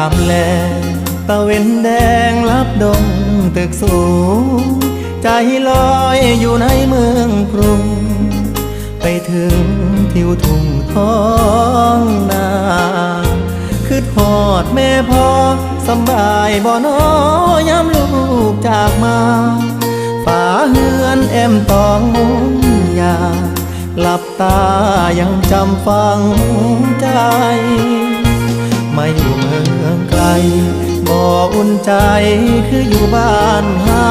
ามแลตะเวนแดงลับดงตึกสูงใจลอยอยู่ในเมืองกรุงไปถึงทิวทุ่งท้องนาคือทอดแม่พ่อสำบายบ่น้อยามลูกจากมาฝาเฮือนแอมตองมุงยาหลับตายังจำฝังใจมาอยู่เมืองไกลบ่อุ่นใจคืออยู่บ้านเฮา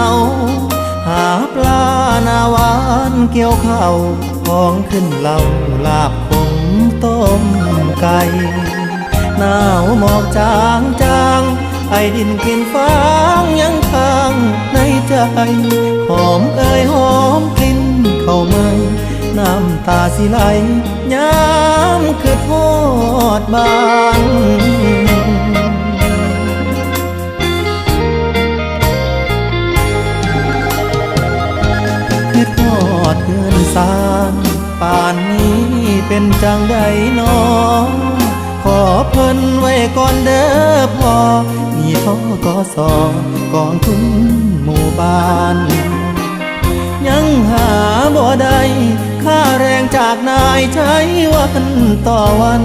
หาปลาหน้าหวานเกี่ยวข้าวของขึ้นเหล่าลาบขมต้มไก่หนาวหมอกจางจางไอดินกลิ่นฟางยังค้างในใจหอมเอ่ยหอมกลิ่นเข้ามาน้ำตาสิไหลย้ำคือทอดบ้านคือทอดเพื่อนสานป่านนี้เป็นจังใดน้องขอเพิ่นไว้ก่อนเด้อพ่อมีท่อกสกองทุนหมู่บ้านยังหาบ่ได้ค่าแรงจากนายใช้วันต่อวัน